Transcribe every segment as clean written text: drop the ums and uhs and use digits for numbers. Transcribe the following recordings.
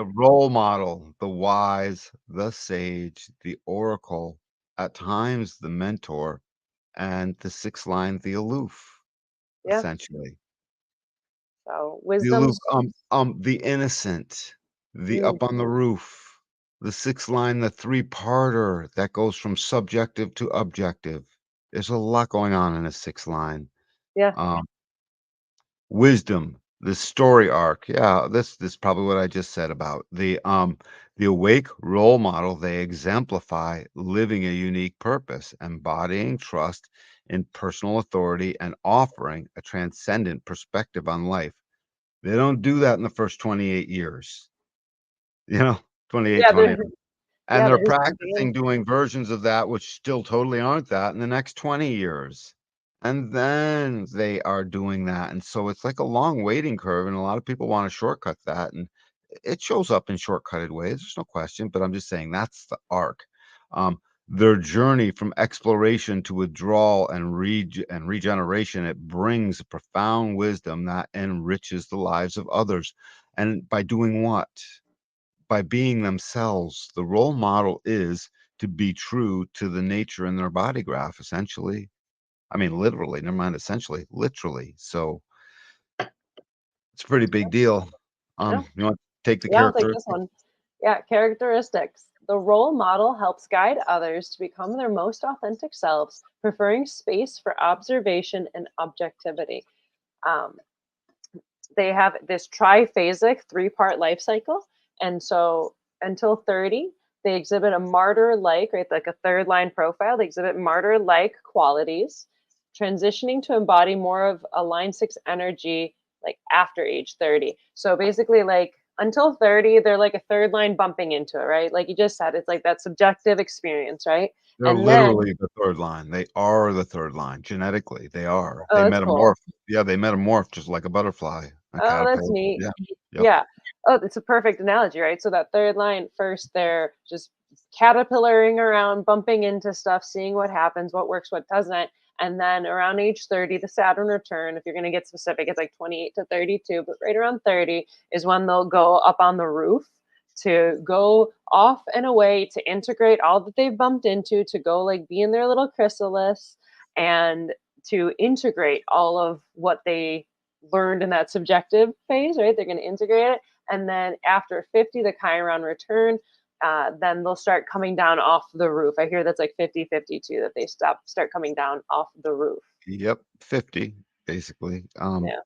The role model, the wise, the sage, the oracle, at times the mentor, and the sixth line, the aloof, Yeah. essentially. So The aloof, wisdom's the innocent, the mm, up on the roof, the sixth line, the three-parter that goes from subjective to objective. There's a lot going on in a sixth line. yeah. Um, Wisdom, the story arc. Yeah, this is probably what I just said about the awake role model. They exemplify living a unique purpose, embodying trust in personal authority and offering a transcendent perspective on life. They don't do that in the first 28 years, you know, 28, Yeah, there 20. And yeah, they're there's the beginning. practicing doing versions of that which still totally aren't that in the next 20 years. And then they are doing that, and so it's like a long waiting curve, and a lot of people wanna shortcut that, and it shows up in shortcutted ways, there's no question, but I'm just saying that's the arc. Um, their journey from exploration to withdrawal and regeneration, it brings profound wisdom that enriches the lives of others. And by doing what? By being themselves. The role model is to be true to the nature in their body graph, essentially. I mean, literally, never mind essentially, literally. So it's a pretty big deal. Yeah. You want to take the Yeah, I'll take this characteristics? one. Yeah, characteristics. The role model helps guide others to become their most authentic selves, preferring space for observation and objectivity. Um, they have this triphasic three-part life cycle. And so until 30, they exhibit a martyr like, right, like a third line profile. They exhibit martyr like qualities, transitioning to embody more of a line six energy like after age 30. So basically, like until 30, they're like a third line bumping into it, right? Like you just said, it's like that subjective experience, right? They're And then, literally the third line. They are the third line. Genetically, they are. oh, They that's cool. metamorph. Yeah, they metamorph just like a butterfly, a Oh, that's caterpillar. neat. Yeah. Yep. Yeah. Oh, it's a perfect analogy, right? So that third line, first they're just caterpillaring around, bumping into stuff, seeing what happens, what works, what doesn't. And then around age 30, the Saturn return, if you're going to get specific, it's like 28 to 32, but right around 30 is when they'll go up on the roof to go off and away to integrate all that they've bumped into, to go like be in their little chrysalis and to integrate all of what they learned in that subjective phase, right? They're going to integrate it. And then after 50, the Chiron return, then they'll start coming down off the roof. I hear that's like 50-52 that they start coming down off the roof. Yep. 50, basically. Yeah.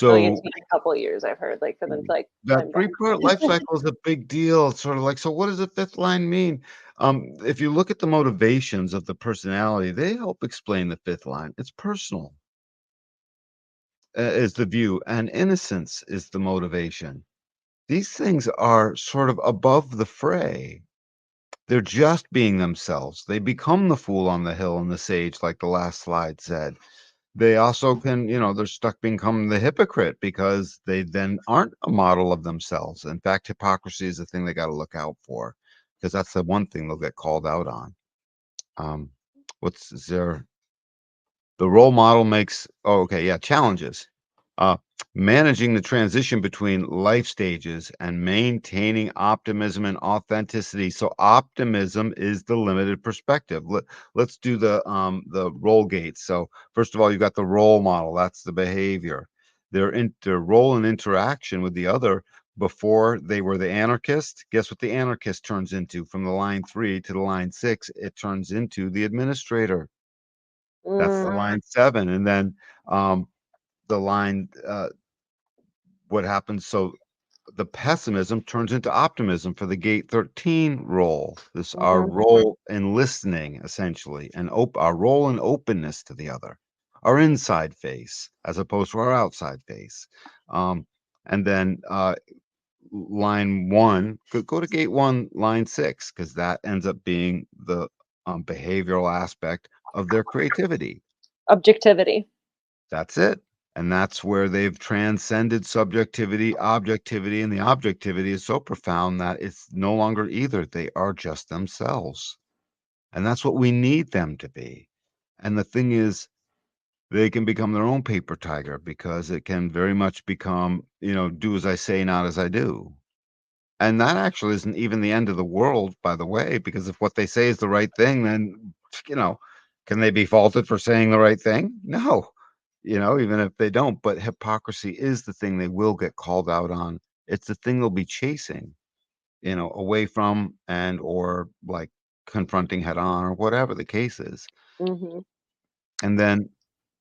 It only gets So me a couple of years, I've heard, like for them to like that climb three-part down. life cycle is a big deal. It's sort of like, so what does the fifth line mean? If you look at the motivations of the personality, they help explain the fifth line. It's personal, is the view, and innocence is the motivation. These things are sort of above the fray. They're just being themselves. They become the fool on the hill and the sage, like the last slide said. They also can, they're stuck becoming the hypocrite because they then aren't a model of themselves. In fact, hypocrisy is the thing they got to look out for because that's the one thing they'll get called out on. Um, what's is there? The role model makes, oh, okay, yeah, challenges. Uh, Managing the transition between life stages and maintaining optimism and authenticity. So optimism is the limited perspective. Let's do the role gates. So first of all, you've got the role model. That's the behavior. Their role and interaction with the other before they were the anarchist. Guess what the anarchist turns into? From the line 3 to the line 6, it turns into the administrator. That's the Mm, line 7, and then, the line, what happens so the pessimism turns into optimism for the gate 13 role. This our mhm. role in listening, essentially, and our role in openness to the other, our inside face as opposed to our outside face. And then, line 1, go to gate 1, line 6, because that ends up being the, behavioral aspect of their creativity. Objectivity. That's it. And that's where they've transcended subjectivity, objectivity, and the objectivity is so profound that it's no longer either. They are just themselves. And that's what we need them to be. And the thing is, they can become their own paper tiger because it can very much become, do as I say, not as I do. And that actually isn't even the end of the world, by the way, because if what they say is the right thing, then, you know, can they be faulted for saying the right thing? No, even if they don't. But hypocrisy is the thing they will get called out on. It's the thing they'll be chasing, away from and or like confronting head on or whatever the case is. Hmm. And then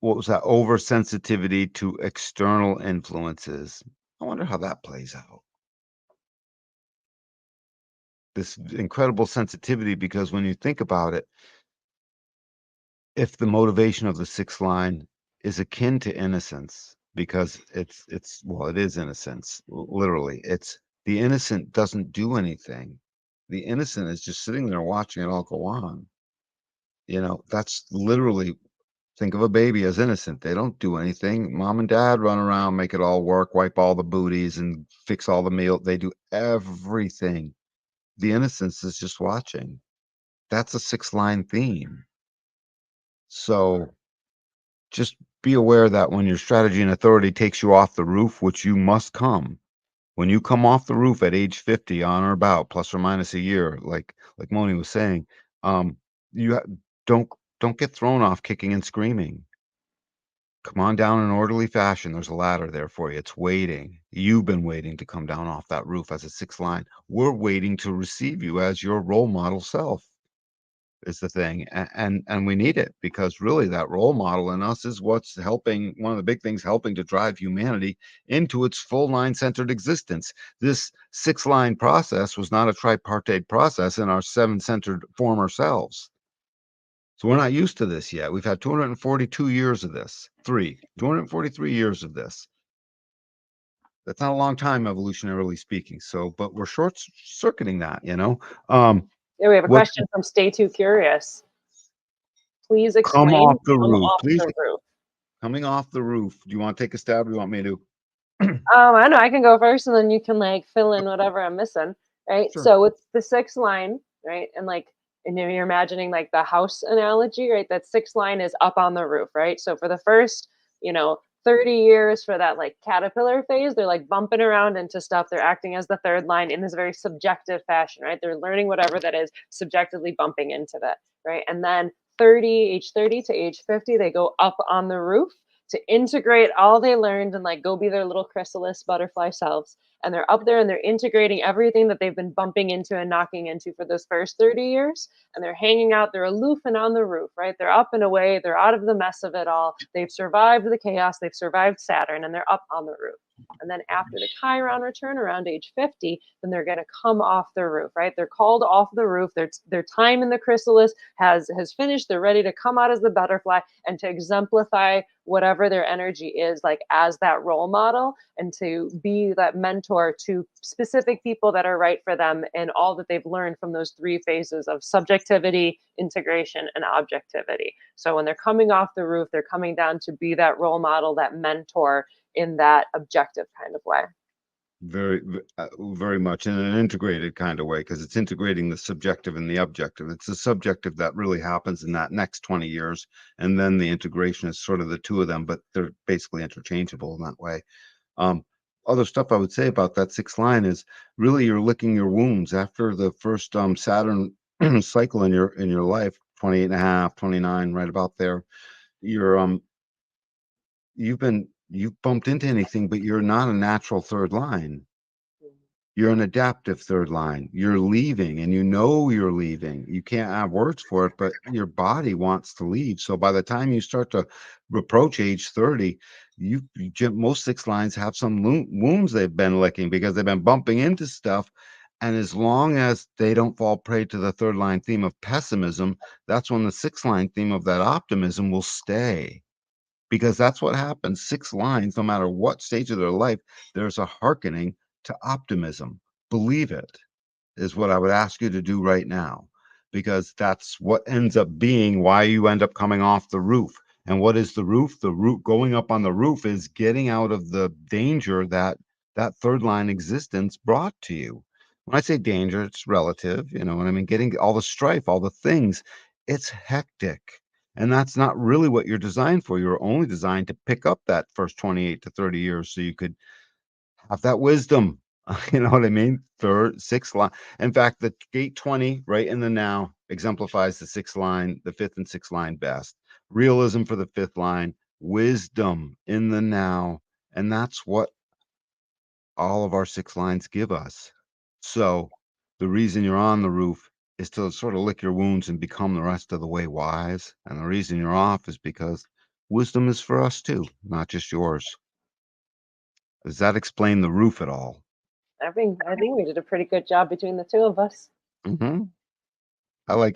what was that? Oversensitivity to external influences. I wonder how that plays out. This incredible sensitivity, because when you think about it, if the motivation of the sixth line is akin to innocence, because well, it is innocence, literally. It's the innocent doesn't do anything. The innocent is just sitting there watching it all go on. That's literally, think of a baby as innocent. They don't do anything. Mom and dad run around, make it all work, wipe all the booties and fix all the meal. They do everything. The innocence is just watching. That's a six line theme. So just be aware that when your strategy and authority takes you off the roof, which you must come, when you come off the roof at age 50, on or about, plus or minus a year, like Moni was saying, um, you don't don't get thrown off kicking and screaming. Come on down in orderly fashion. There's a ladder there for you. It's waiting. You've been waiting to come down off that roof as a six line. We're waiting to receive you as your role model self. Is the thing, and we need it, because really that role model in us is what's helping, one of the big things helping to drive humanity into its full line centered existence. This six line process was not a tripartite process in our seven centered former selves. So we're not used to this yet. We've had 242 years of this. 243 years of this. That's not a long time, evolutionarily speaking. So, but we're short circuiting that. Yeah, we have a What question from Stay Too Curious. Please come explain off the come roof, off please. the roof. Coming off the roof. Do you want to take a stab? Or do you want me to? I know I can go first, and then you can like fill in whatever I'm missing, right? Sure. So with the sixth line, right, and if you're imagining like the house analogy, right? That sixth line is up on the roof, right? So for the first, you know, 30 years for that like caterpillar phase, they're like bumping around into stuff. They're acting as the third line in this very subjective fashion, right? They're learning whatever that is, subjectively bumping into that, right? And then age 30 to age 50, they go up on the roof to integrate all they learned and like go be their little chrysalis butterfly selves. And they're up there and they're integrating everything that they've been bumping into and knocking into for those first 30 years. And they're hanging out, they're aloof and on the roof, right? They're up and away, they're out of the mess of it all. They've survived the chaos, they've survived Saturn, and they're up on the roof. And then after the Chiron return around age 50, then they're going to come off the roof, right? They're called off the roof. Their time in the chrysalis has finished. They're ready to come out as the butterfly and to exemplify whatever their energy is, like as that role model, and to be that mentor to specific people that are right for them and all that they've learned from those three phases of subjectivity, integration, and objectivity. So when they're coming off the roof, they're coming down to be that role model, that mentor in that objective kind of way. Very much in an integrated kind of way, because it's integrating the subjective and the objective. It's the subjective that really happens in that next 20 years, and then the integration is sort of the two of them, but they're basically interchangeable in that way. Um, Other stuff I would say about that sixth line is really you're licking your wounds after the first Saturn cycle in your life, 28 and a half, 29, right about there. You're you've bumped into anything, but you're not a natural third line. You're an adaptive third line. You're leaving and you're leaving. You can't have words for it, but your body wants to leave. So by the time you start to approach age 30, most six lines have some wounds they've been licking because they've been bumping into stuff. And as long as they don't fall prey to the third line theme of pessimism, that's when the six line theme of that optimism will stay, because that's what happens. Six lines, no matter what stage of their life, there's a hearkening to optimism. Believe it is what I would ask you to do right now, because that's what ends up being why you end up coming off the roof. And what is the roof? The roof, going up on the roof, is getting out of the danger that that third line existence brought to you. When I say danger, it's relative, what I mean? Getting all the strife, all the things, it's hectic. And that's not really what you're designed for. You're only designed to pick up that first 28 to 30 years so you could have that wisdom You know what I mean? Third, sixth line. In fact, the gate 20 right in the now exemplifies the sixth line, the fifth and sixth line best. Realism for the fifth line, wisdom in the now. And that's what all of our six lines give us. So the reason you're on the roof is to sort of lick your wounds and become the rest of the way wise. And the reason you're off is because wisdom is for us too, not just yours. Does that explain the roof at all? I think we did a pretty good job between the two of us. Hmm. I like